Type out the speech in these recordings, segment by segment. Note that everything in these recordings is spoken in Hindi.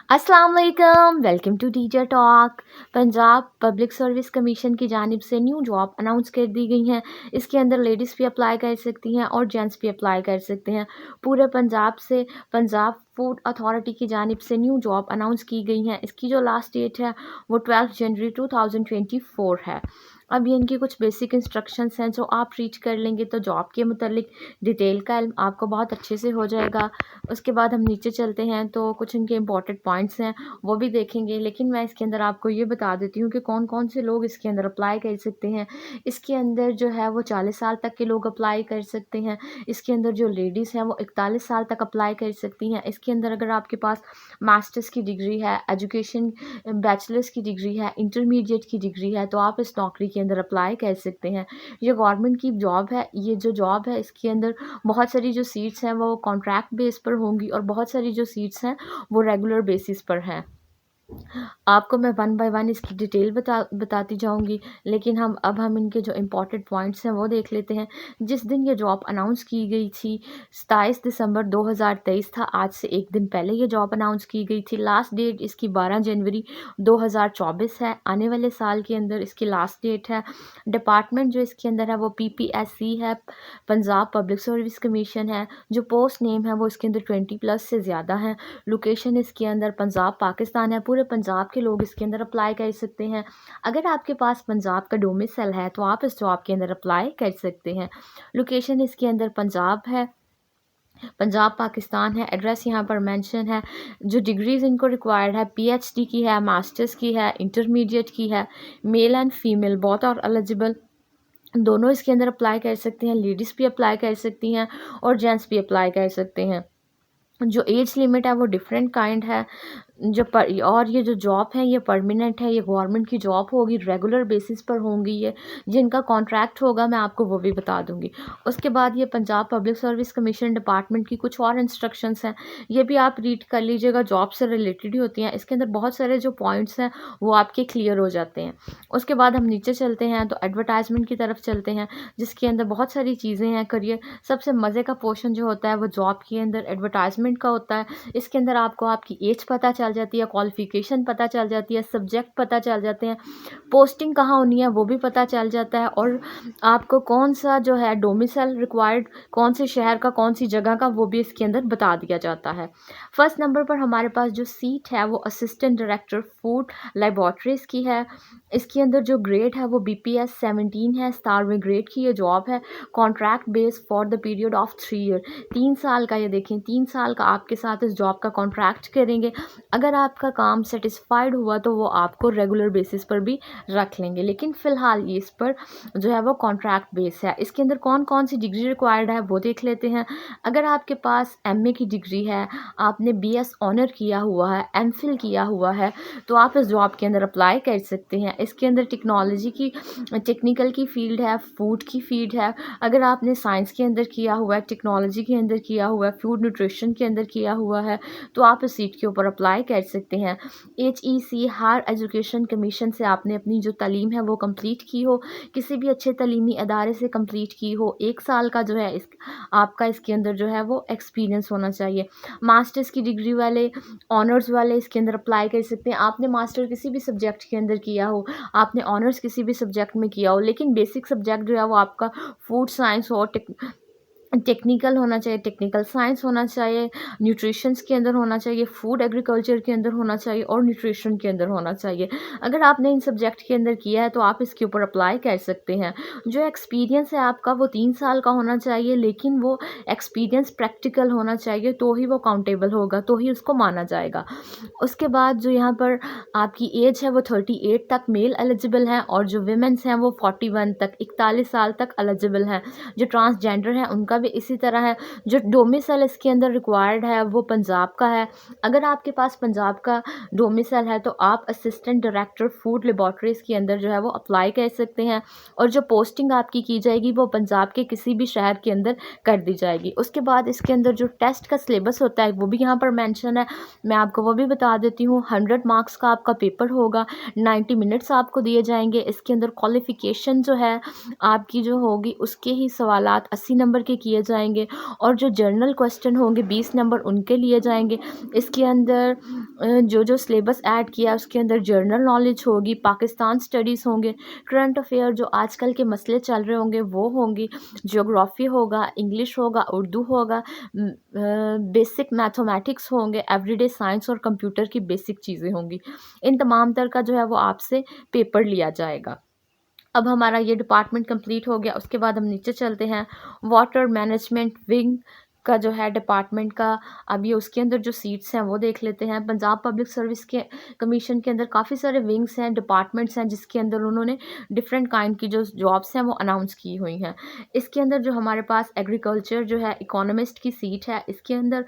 अस्सलाम वालेकुम, welcome to teacher talk. Punjab public service commission की जानिब से न्यू जॉब अनाउंस कर दी गई हैं। इसके अंदर लेडीज़ भी अप्लाई कर सकती हैं और जेंट्स भी अप्लाई कर सकते हैं। पूरे पंजाब से पंजाब फूड अथॉरिटी की जानिब से न्यू जॉब अनाउंस की गई हैं। इसकी जो लास्ट डेट है वो 12 जनवरी 2024 है। अब ये इनकी कुछ बेसिक इंस्ट्रक्शंस हैं जो आप रीड कर लेंगे तो जॉब के मुतालिक डिटेल का इल्म आपको बहुत अच्छे से हो जाएगा। उसके बाद हम नीचे चलते हैं तो कुछ इनके इम्पॉर्टेंट पॉइंट्स हैं वो भी देखेंगे, लेकिन मैं इसके अंदर आपको ये बता देती हूँ कि कौन कौन से लोग इसके अंदर अप्लाई कर सकते हैं। इसके अंदर जो है वो 40 साल तक के लोग अप्लाई कर सकते हैं। इसके अंदर जो लेडीज़ हैं वो 41 साल तक अप्लाई कर सकती हैं। इसके अंदर अगर आपके पास मास्टर्स की डिग्री है, एजुकेशन बैचलर्स की डिग्री है, इंटरमीडिएट की डिग्री है तो आप इस नौकरी के अंदर अप्लाई कर सकते हैं। ये गवर्नमेंट की जॉब है। ये जो जॉब है इसके अंदर बहुत सारी जो सीट्स हैं वो कॉन्ट्रैक्ट बेस पर होंगी और बहुत सारी जो सीट्स हैं वो रेगुलर बेसिस पर हैं। आपको मैं वन बाय वन इसकी डिटेल बताती जाऊंगी, लेकिन हम इनके जो इम्पोर्टेंट पॉइंट्स हैं वो देख लेते हैं। जिस दिन ये जॉब अनाउंस की गई थी 27 दिसंबर 2023 था। आज से एक दिन पहले ये जॉब अनाउंस की गई थी। लास्ट डेट इसकी 12 जनवरी 2024 है। आने वाले साल के अंदर इसकी लास्ट डेट है। डिपार्टमेंट जो इसके अंदर है वो PPSC है, पंजाब पब्लिक सर्विस कमीशन है। जो पोस्ट नेम है वो इसके अंदर 20+ से ज़्यादा है। लोकेशन इसके अंदर पंजाब पाकिस्तान है। पूरे पंजाब के लोग इसके अंदर अप्लाई कर सकते हैं। अगर आपके पास पंजाब का डोमिसाइल है तो आप इस जॉब के अंदर अप्लाई कर सकते हैं। लोकेशन इसके अंदर पंजाब है, पंजाब पाकिस्तान है। एड्रेस यहाँ पर मेंशन है। जो डिग्रीज़ इनको रिक्वायर्ड है PhD की है, मास्टर्स की है, इंटरमीडिएट की है। Male and female both are eligible, दोनों इसके अंदर अप्लाई कर सकते हैं। लेडीज़ भी अप्लाई कर सकती हैं और जेंट्स भी अप्लाई कर सकते हैं। जो एज लिमिट है वो डिफरेंट काइंड है। और ये जो जॉब है ये परमानेंट है। ये गवर्नमेंट की जॉब होगी, रेगुलर बेसिस पर होंगी। ये जिनका कॉन्ट्रैक्ट होगा मैं आपको वो भी बता दूंगी। उसके बाद ये Punjab public service commission department की कुछ और इंस्ट्रक्शंस हैं, ये भी आप रीड कर लीजिएगा। जॉब से रिलेटेड ही होती हैं। इसके अंदर बहुत सारे जो पॉइंट्स हैं वो आपके क्लियर हो जाते हैं। उसके बाद हम नीचे चलते हैं तो एडवर्टाइजमेंट की तरफ चलते हैं, जिसके अंदर बहुत सारी चीज़ें हैं। करियर सबसे मज़े का पोर्शन जो होता है वो जॉब के अंदर एडवर्टाइजमेंट का होता है। इसके अंदर आपको आपकी एज पता चल जाती है, क्वालिफिकेशन पता चल जाती है, सब्जेक्ट पता चल जाते हैं, पोस्टिंग कहाँ होनी है वो भी पता चल जाता है, और आपको कौन सा जो है डोमिसाइल रिक्वायर्ड, कौन से शहर का, कौन सी जगह का, वो भी इसके अंदर बता दिया जाता है। फर्स्ट नंबर पर हमारे पास जो सीट है वो असिस्टेंट डायरेक्टर फूड लेबोरेटरीज की है। इसके अंदर जो ग्रेड है वो BPS 17 है। स्टार में ग्रेड की ये जॉब है। Contract base for the period of 3 year, 3 साल का। ये देखें 3 साल का आपके साथ इस जॉब का कॉन्ट्रैक्ट करेंगे। अगर आपका काम सेटिस्फाइड हुआ तो वो आपको रेगुलर बेसिस पर भी रख लेंगे, लेकिन फ़िलहाल ये इस पर जो है वो कॉन्ट्रैक्ट बेस है। इसके अंदर कौन कौन सी डिग्री रिक्वायर्ड है वो देख लेते हैं। अगर आपके पास MA की डिग्री है, आपने BS ऑनर किया हुआ है, MPhil किया हुआ है तो आप इस जॉब के अंदर अप्लाई कर सकते हैं। इसके अंदर टेक्नोलॉजी की, टेक्निकल की फ़ील्ड है, फूड की फ़ील्ड है। अगर आपने साइंस के अंदर किया हुआ है, टेक्नोलॉजी के अंदर किया हुआ है, फूड न्यूट्रिशन के अंदर किया हुआ है तो आप इस सीट के ऊपर अप्लाई कर सकते हैं। HEC हायर एजुकेशन कमीशन से आपने अपनी जो तालीम है वो कंप्लीट की हो, किसी भी अच्छे तालीमी अदारे से कंप्लीट की हो। 1 साल का जो है आपका इसके अंदर जो है वो एक्सपीरियंस होना चाहिए। मास्टर्स की डिग्री वाले, ऑनर्स वाले इसके अंदर अप्लाई कर सकते हैं। आपने मास्टर किसी भी सब्जेक्ट के अंदर किया हो, आपने ऑनर्स किसी भी सब्जेक्ट में किया हो, लेकिन बेसिक सब्जेक्ट जो है वो आपका फूड साइंस और टेक्निकल होना चाहिए, टेक्निकल साइंस होना चाहिए, न्यूट्रिशंस के अंदर होना चाहिए, फूड एग्रीकल्चर के अंदर होना चाहिए और न्यूट्रिशन के अंदर होना चाहिए। अगर आपने इन सब्जेक्ट के अंदर किया है तो आप इसके ऊपर अप्लाई कर सकते हैं। जो एक्सपीरियंस है आपका वो 3 साल का होना चाहिए, लेकिन वो एक्सपीरियंस प्रैक्टिकल होना चाहिए तो ही वो काउंटेबल होगा, तो ही उसको माना जाएगा। उसके बाद जो यहाँ पर आपकी एज है वो 38 तक मेल एलिजिबल हैं, और जो वीमेंस हैं वो 41 तक, 41 साल तक एलिजिबल हैं। जो ट्रांसजेंडर हैं उनका भी इसी तरह है। जो डोमिसाइल इसके अंदर रिक्वायर्ड है वो पंजाब का है। अगर आपके पास पंजाब का डोमिसाइल है तो आप असिस्टेंट डायरेक्टर फूड लेबोरेटरीज के अंदर जो है वो अप्लाई कर सकते हैं, और जो पोस्टिंग आपकी की जाएगी वो पंजाब के किसी भी शहर के अंदर कर दी जाएगी। उसके बाद इसके अंदर जो टेस्ट का सिलेबस होता है वो भी यहाँ पर मेंशन है, मैं आपको वो भी बता देती हूँ। 100 मार्क्स का आपका पेपर होगा, 90 मिनट्स आपको दिए जाएंगे। इसके अंदर क्वालिफिकेशन जो है आपकी जो होगी उसके ही सवालात 80 नंबर के किए लिए जाएंगे और जो जर्नल क्वेश्चन होंगे 20 नंबर उनके लिए जाएंगे। इसके अंदर जो जो सिलेबस ऐड किया उसके अंदर जर्नल नॉलेज होगी, पाकिस्तान स्टडीज़ होंगे, करंट अफेयर जो आजकल के मसले चल रहे होंगे वो होंगी, ज्योग्राफी होगा, इंग्लिश होगा, उर्दू होगा, बेसिक मैथमेटिक्स होंगे, एवरीडे साइंस और कंप्यूटर की बेसिक चीज़ें होंगी। इन तमाम तर का जो है वो आपसे पेपर लिया जाएगा। अब हमारा ये डिपार्टमेंट कंप्लीट हो गया। उसके बाद हम नीचे चलते हैं। वाटर मैनेजमेंट विंग का जो है डिपार्टमेंट का, अब ये उसके अंदर जो सीट्स हैं वो देख लेते हैं। पंजाब पब्लिक सर्विस के कमीशन के अंदर काफ़ी सारे विंग्स हैं, डिपार्टमेंट्स हैं, जिसके अंदर उन्होंने डिफरेंट काइंड की जो जॉब्स हैं वो अनाउंस की हुई हैं। इसके अंदर जो हमारे पास एग्रीकल्चर जो है इकोनॉमिस्ट की सीट है, इसके अंदर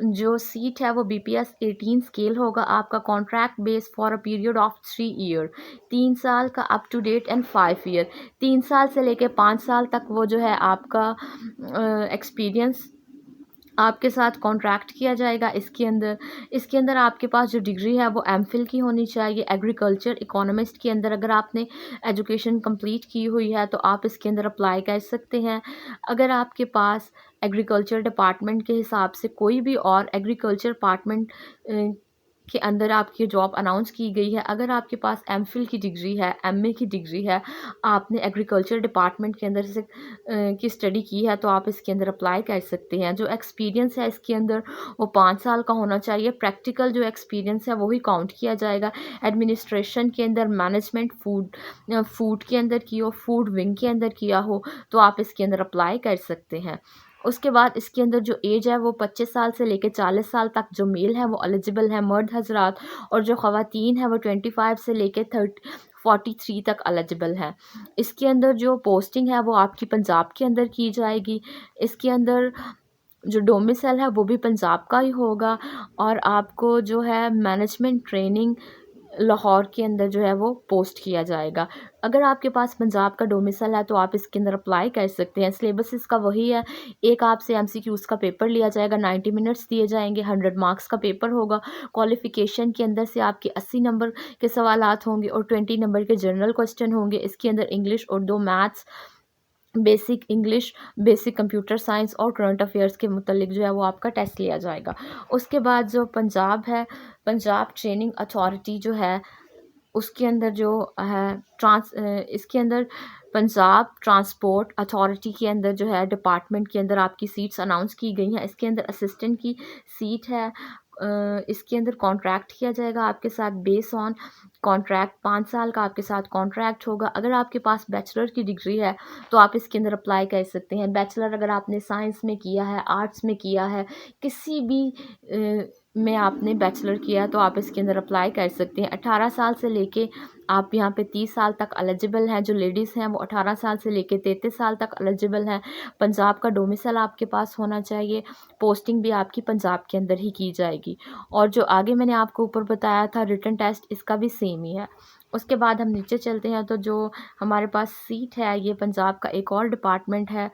जो सीट है वो BPS 18 स्केल होगा आपका, contract base for a period of 3 year, 3 साल का up to date and 5 year, 3 साल से लेके 5 साल तक वो जो है आपका एक्सपीरियंस आपके साथ कॉन्ट्रैक्ट किया जाएगा। इसके अंदर आपके पास जो डिग्री है वो MPhil की होनी चाहिए। एग्रीकल्चर इकोनॉमिस्ट के अंदर अगर आपने एजुकेशन कंप्लीट की हुई है तो आप इसके अंदर अप्लाई कर सकते हैं। अगर आपके पास एग्रीकल्चर डिपार्टमेंट के हिसाब से कोई भी और एग्रीकल्चर डिपार्टमेंट के अंदर आपकी जॉब अनाउंस की गई है, अगर आपके पास MPhil की डिग्री है, MA की डिग्री है, आपने एग्रीकल्चर डिपार्टमेंट के अंदर से की स्टडी की है, तो आप इसके अंदर अप्लाई कर सकते हैं। जो एक्सपीरियंस है इसके अंदर वो 5 साल का होना चाहिए। प्रैक्टिकल जो एक्सपीरियंस है वही काउंट किया जाएगा। एडमिनिस्ट्रेशन के अंदर, मैनेजमेंट, फूड के अंदर की हो, फूड विंग के अंदर किया हो, तो आप इसके अंदर अप्लाई कर सकते हैं। उसके बाद इसके अंदर जो एज है वो 25 साल से लेकर 40 साल तक जो मेल है वो एलिजिबल है, मर्द हजरात, और जो ख़वातीन है वो 25 से लेकर 43 तक एलिजिबल है। इसके अंदर जो पोस्टिंग है वो आपकी पंजाब के अंदर की जाएगी। इसके अंदर जो डोमिसाइल है वो भी पंजाब का ही होगा, और आपको जो है मैनेजमेंट ट्रेनिंग लाहौर के अंदर जो है वो पोस्ट किया जाएगा। अगर आपके पास पंजाब का डोमिसाइल है तो आप इसके अंदर अप्लाई कर सकते हैं। सिलेबस इसका वही है। एक आपसे MCQs का पेपर लिया जाएगा, 90 मिनट्स दिए जाएंगे, 100 मार्क्स का पेपर होगा। क्वालिफिकेशन के अंदर से आपके 80 नंबर के सवालात होंगे और 20 नंबर के जनरल क्वेश्चन होंगे। इसके अंदर English, Urdu, maths, basic English, basic computer science और करंट अफेयर्स के मुतालिक जो है वो आपका टेस्ट लिया जाएगा। उसके बाद जो पंजाब है, पंजाब ट्रेनिंग अथॉरिटी जो है, उसके अंदर जो है इसके अंदर पंजाब ट्रांसपोर्ट अथॉरिटी के अंदर जो है डिपार्टमेंट के अंदर आपकी सीट्स अनाउंस की गई हैं। इसके अंदर असिस्टेंट की सीट है। इसके अंदर कॉन्ट्रैक्ट किया जाएगा आपके साथ, बेस ऑन कॉन्ट्रैक्ट 5 साल का आपके साथ कॉन्ट्रैक्ट होगा। अगर आपके पास बैचलर की डिग्री है तो आप इसके अंदर अप्लाई कर सकते हैं। बैचलर अगर आपने साइंस में किया है, आर्ट्स में किया है, किसी भी में आपने बैचलर किया है तो आप इसके अंदर अप्लाई कर सकते हैं। 18 साल से लेके आप यहाँ पे 30 साल तक एलिजिबल हैं। जो लेडीज़ हैं वो 18 साल से लेके 33 साल तक एलिजिबल हैं। पंजाब का डोमिसाइल आपके पास होना चाहिए। पोस्टिंग भी आपकी पंजाब के अंदर ही की जाएगी। और जो आगे मैंने आपको ऊपर बताया था रिटन टेस्ट, इसका भी सेम ही है। उसके बाद हम नीचे चलते हैं तो जो हमारे पास सीट है ये पंजाब का एक और डिपार्टमेंट है,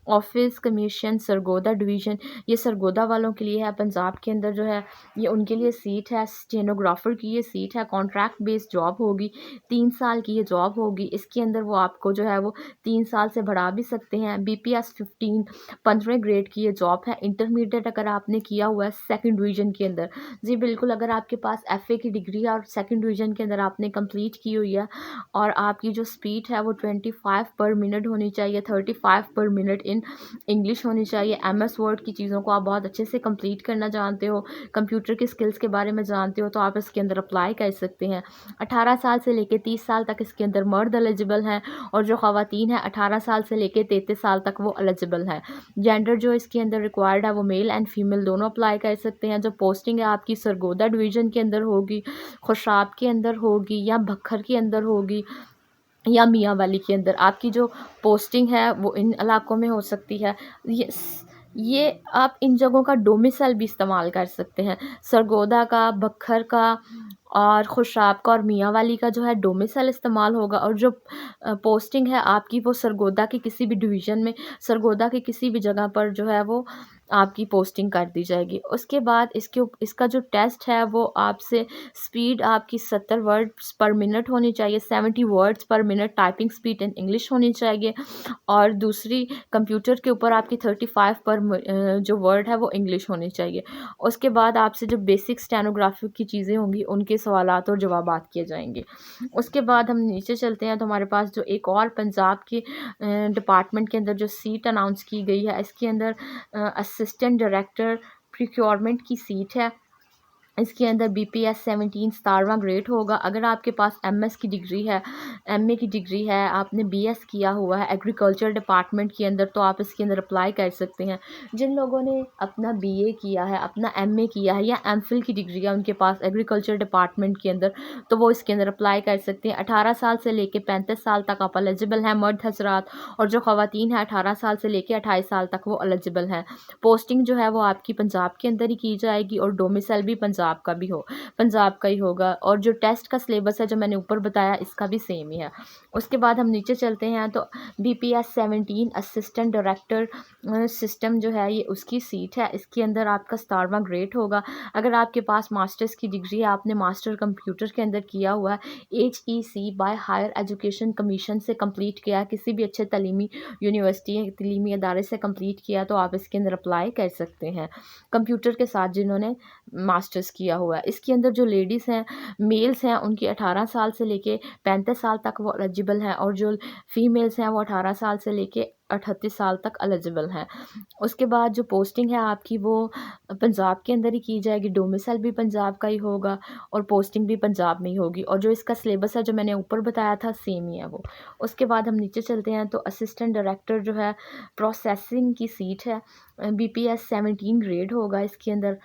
ऑफिस कमीशन सरगोदा डिवीज़न। ये सरगोदा वालों के लिए है। पंजाब के अंदर जो है ये उनके लिए सीट है। स्टेनोग्राफर की ये सीट है। कॉन्ट्रैक्ट बेस्ड जॉब होगी, 3 साल की ये जॉब होगी। इसके अंदर वो आपको जो है वो 3 साल से बढ़ा भी सकते हैं। BPS 15 15वें ग्रेड की ये जॉब है। इंटरमीडिएट अगर आपने किया हुआ है सेकंड डिवीज़न के अंदर, जी बिल्कुल, अगर आपके पास FA की डिग्री है और सेकंड डिवीज़न के अंदर आपने कंप्लीट की हुई है और आपकी जो स्पीड है वो 25 पर मिनट होनी चाहिए, 35 पर मिनट इन इंग्लिश होनी चाहिए। MS वर्ड की चीज़ों को आप बहुत अच्छे से कंप्लीट करना जानते हो, कंप्यूटर के स्किल्स के बारे में जानते हो, तो आप इसके अंदर अप्लाई कर सकते हैं। 18 साल से लेके 30 साल तक इसके अंदर मर्द एलिजिबल हैं, और जो ख़वातीन हैं 18 साल से लेके 33 साल तक वो एलिजिबल हैं। जेंडर जो इसके अंदर रिक्वायर्ड है वो मेल एंड फीमेल दोनों अप्लाई कर सकते हैं। जो पोस्टिंग है आपकी सरगोदा डिवीज़न के अंदर होगी, खुशाब के अंदर होगी, या भक्खर के अंदर होगी, या मियाँ वाली के अंदर। आपकी जो पोस्टिंग है वो इन इलाकों में हो सकती है। ये आप इन जगहों का डोमिसाइल भी इस्तेमाल कर सकते हैं। सरगोदा का, भक्खर का और खुशाब का और मियाँ वाली का जो है डोमिसाइल इस्तेमाल होगा, और जो पोस्टिंग है आपकी वो सरगोदा के किसी भी डिवीज़न में, सरगोदा के किसी भी जगह पर जो है वो आपकी पोस्टिंग कर दी जाएगी। उसके बाद इसका जो टेस्ट है वो आपसे स्पीड आपकी 70 वर्ड्स पर मिनट होनी चाहिए, 70 वर्ड्स पर minute typing speed in English होनी चाहिए, और दूसरी कंप्यूटर के ऊपर आपकी 35 पर जो वर्ड है वो इंग्लिश होनी चाहिए। उसके बाद आपसे जो बेसिक स्टेनोग्राफी की चीज़ें होंगी उनके सवालात और जवाबात किए जाएंगे। उसके बाद हम नीचे चलते हैं तो हमारे पास जो एक और पंजाब के डिपार्टमेंट के अंदर जो सीट अनाउंस की गई है, इसके अंदर असिस्टेंट डायरेक्टर प्रिक्योरमेंट की सीट है। इसके अंदर BPS 17 17वां ग्रेड होगा। अगर आपके पास MS की डिग्री है, MA की डिग्री है, आपने BS किया हुआ है एग्रीकल्चर डिपार्टमेंट के अंदर, तो आप इसके अंदर अप्लाई कर सकते हैं। जिन लोगों ने अपना BA किया है, अपना MA किया है या MPhil की डिग्री है उनके पास एग्रीकल्चर डिपार्टमेंट के अंदर, तो वो इसके अंदर अप्लाई कर सकते हैं। 18 साल से लेके 35 साल तक आप एलिजिबल हैं मर्द हजरात, और जो ख़वातीन है 18 साल से लेके 28 साल तक वो एलिजिबल हैं। पोस्टिंग जो है वो आपकी पंजाब के अंदर ही की जाएगी और डोमिसाइल भी पंजाब का भी पंजाब का ही होगा, और जो टेस्ट का सिलेबस है जो मैंने ऊपर बताया इसका भी सेम ही है। उसके बाद हम नीचे चलते हैं तो BPS 17 असिस्टेंट डायरेक्टर सिस्टम जो है ये उसकी सीट है। इसके अंदर आपका 17वां ग्रेड होगा। अगर आपके पास मास्टर्स की डिग्री है, आपने मास्टर कंप्यूटर के अंदर किया हुआ है, HEC by higher education commission से कंप्लीट किया, किसी भी अच्छे तलीमी यूनिवर्सिटी तलीमी अदारे से कंप्लीट किया, तो आप इसके अंदर अप्लाई कर सकते हैं कंप्यूटर के साथ जिन्होंने मास्टर्स किया हुआ है। इसके अंदर जो लेडीज़ हैं, मेल्स हैं, उनकी 18 साल से लेके 35 साल तक वो एलिजिबल हैं, और जो फीमेल्स हैं वो 18 साल से लेके 38 साल तक एलिजिबल हैं। उसके बाद जो पोस्टिंग है आपकी वो पंजाब के अंदर ही की जाएगी, डोमिसाइल भी पंजाब का ही होगा और पोस्टिंग भी पंजाब में ही होगी, और जो इसका सिलेबस है जो मैंने ऊपर बताया था सेम ही है वो। उसके बाद हम नीचे चलते हैं तो असिस्टेंट डायरेक्टर जो है प्रोसेसिंग की सीट है, BPS 17 ग्रेड होगा इसके अंदर,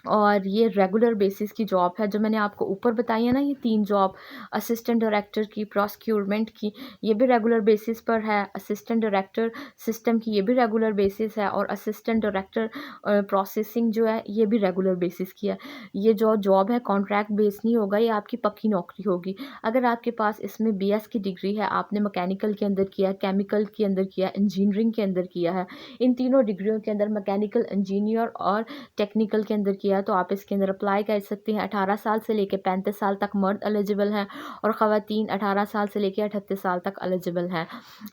और ये रेगुलर बेसिस की जॉब है। जो मैंने आपको ऊपर बताई है ना ये 3 जॉब, असिस्टेंट डायरेक्टर की, प्रोक्योरमेंट की, ये भी रेगुलर बेसिस पर है, असिस्टेंट डायरेक्टर सिस्टम की ये भी रेगुलर बेसिस है, और असिस्टेंट डायरेक्टर प्रोसेसिंग जो है ये भी रेगुलर बेसिस की है। ये जो जॉब है कॉन्ट्रैक्ट बेस नहीं होगा, ये आपकी पक्की नौकरी होगी। अगर आपके पास इसमें BS की डिग्री है, आपने मैकेनिकल के अंदर किया, केमिकल के अंदर किया, इंजीनियरिंग के अंदर किया है, इन तीनों डिग्रियों के अंदर मैकेनिकल, इंजीनियर और टेक्निकल के अंदर किया, तो आप इसके अंदर अप्लाई कर सकते हैं। 18 साल से लेकर 35 साल तक मर्द एलिजिबल हैं, और ख़वातीन 18 साल से लेकर 38 साल तक एलिजिबल हैं।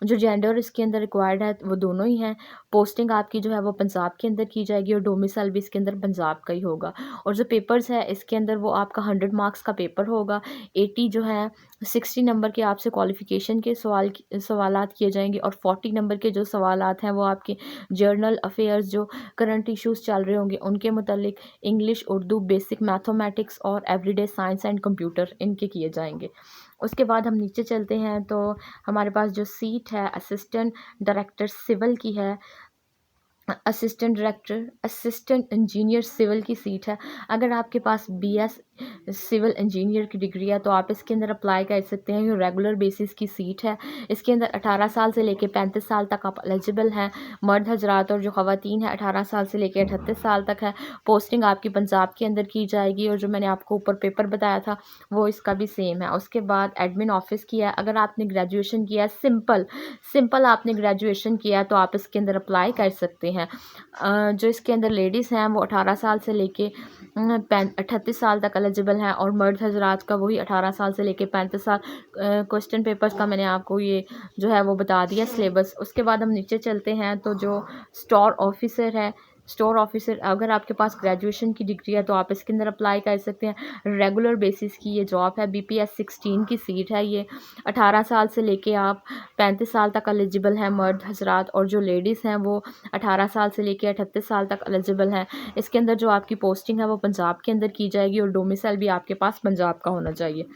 जो जेंडर इसके अंदर रिक्वायर्ड है वो दोनों ही हैं। पोस्टिंग आपकी जो है वो पंजाब के अंदर की जाएगी, और डोमिसाइल भी इसके अंदर पंजाब का ही होगा। और जो पेपर्स है इसके अंदर वो आपका 100 मार्क्स का पेपर होगा। 80 जो है 60 नंबर के आपसे क्वालिफिकेशन के सवालात किए जाएंगे, और 40 नंबर के जो सवालात हैं वो आपके जर्नल अफेयर्स, जो करंट इश्यूज़ चल रहे होंगे उनके मुतालिक, इंग्लिश, उर्दू, बेसिक मैथमेटिक्स और एवरीडे साइंस एंड कंप्यूटर इनके किए जाएंगे। उसके बाद हम नीचे चलते हैं तो हमारे पास जो सीट है असिस्टेंट डायरेक्टर सिविल की है, assistant director assistant engineer civil की सीट है। अगर आपके पास BS सिविल इंजीनियर की डिग्री है तो आप इसके अंदर अप्लाई कर सकते हैं। ये रेगुलर बेसिस की सीट है। इसके अंदर 18 साल से लेकर 35 साल तक आप एलिजिबल हैं मर्द हजरात, और जो ख़वातीन है 18 साल से लेकर 38 साल तक है। पोस्टिंग आपकी पंजाब के अंदर की जाएगी, और जो मैंने आपको ऊपर पेपर बताया था वो इसका भी सेम है। उसके बाद एडमिन ऑफिस किया है। अगर आपने ग्रेजुएशन किया है सिंपल आपने ग्रेजुएशन किया है तो आप इसके अंदर अप्लाई कर सकते हैं। जो इसके अंदर लेडीज़ हैं वो 18 साल से लेके 38 साल तक एलिजिबल हैं, और मर्द हजरात का वही 18 साल से लेके 35 साल। क्वेश्चन पेपर्स का मैंने आपको ये जो है वो बता दिया सिलेबस। उसके बाद हम नीचे चलते हैं तो जो स्टोर ऑफिसर है, स्टोर ऑफिसर अगर आपके पास ग्रेजुएशन की डिग्री है तो आप इसके अंदर अप्लाई कर सकते हैं। रेगुलर बेसिस की ये जॉब है। BPS 16 की सीट है ये। 18 साल से लेके आप 35 साल तक एलिजिबल हैं मर्द हजरात, और जो लेडीज़ हैं वो 18 साल से लेके 38 साल तक एलिजिबल हैं। इसके अंदर जो आपकी पोस्टिंग है वो पंजाब के अंदर की जाएगी, और डोमिसाइल भी आपके पास पंजाब का होना चाहिए।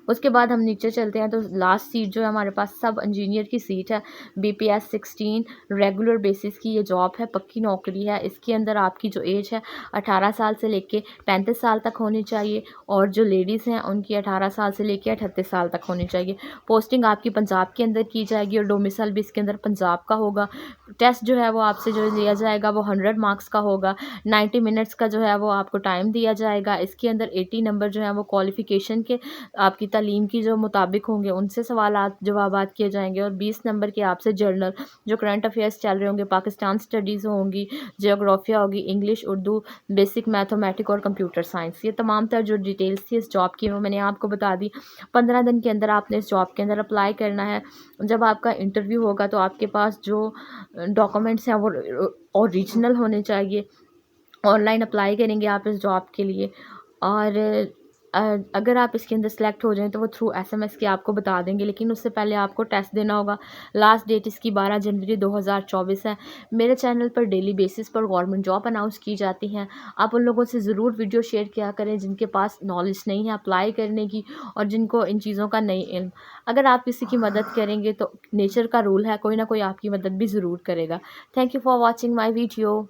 उसके बाद हम नीचे चलते हैं तो लास्ट सीट जो है हमारे पास सब इंजीनियर की सीट है। BPS 16 रेगुलर बेसिस की ये जॉब है, पक्की नौकरी है। इसके अंदर आपकी जो एज है 18 साल से लेके 35 साल तक होनी चाहिए, और जो लेडीज़ हैं उनकी 18 साल से लेके 38 साल तक होनी चाहिए। पोस्टिंग आपकी पंजाब के अंदर की जाएगी, और डोमिसाइल भी इसके अंदर पंजाब का होगा। टेस्ट जो है वो आपसे जो लिया जाएगा वो 100 मार्क्स का होगा। 90 मिनट्स का जो है वो आपको टाइम दिया जाएगा। इसके अंदर 80 नंबर जो है वो क्वालिफ़िकेशन के आपकी तालीम की जो मुताबिक होंगे उनसे सवालात जवाबात किए जाएंगे, और 20 नंबर के आपसे जर्नल जो करंट अफेयर्स चल रहे होंगे, पाकिस्तान स्टडीज़ होंगी, जियोग्राफिया होगी, इंग्लिश, उर्दू, बेसिक मैथमेटिक और कंप्यूटर साइंस। ये तमाम तर जो डिटेल्स थी इस जॉब की वो मैंने आपको बता दी। 15 दिन के अंदर आपने इस जॉब के अंदर अप्लाई करना है। जब आपका इंटरव्यू होगा तो आपके पास जो डॉक्यूमेंट्स हैं वो ओरिजिनल होने चाहिए। ऑनलाइन अप्लाई करेंगे आप इस जॉब के लिए, और अगर आप इसके अंदर सेलेक्ट हो जाएं तो वो थ्रू एसएमएस के आपको बता देंगे, लेकिन उससे पहले आपको टेस्ट देना होगा। लास्ट डेट इसकी 12 जनवरी 2024 है। मेरे चैनल पर डेली बेसिस पर गवर्नमेंट जॉब अनाउंस की जाती हैं। आप उन लोगों से ज़रूर वीडियो शेयर किया करें जिनके पास नॉलेज नहीं है अप्लाई करने की, और जिनको इन चीज़ों का नहीं इल्म। अगर आप किसी की मदद करेंगे तो नेचर का रूल है, कोई ना कोई आपकी मदद भी ज़रूर करेगा। Thank you for watching my video.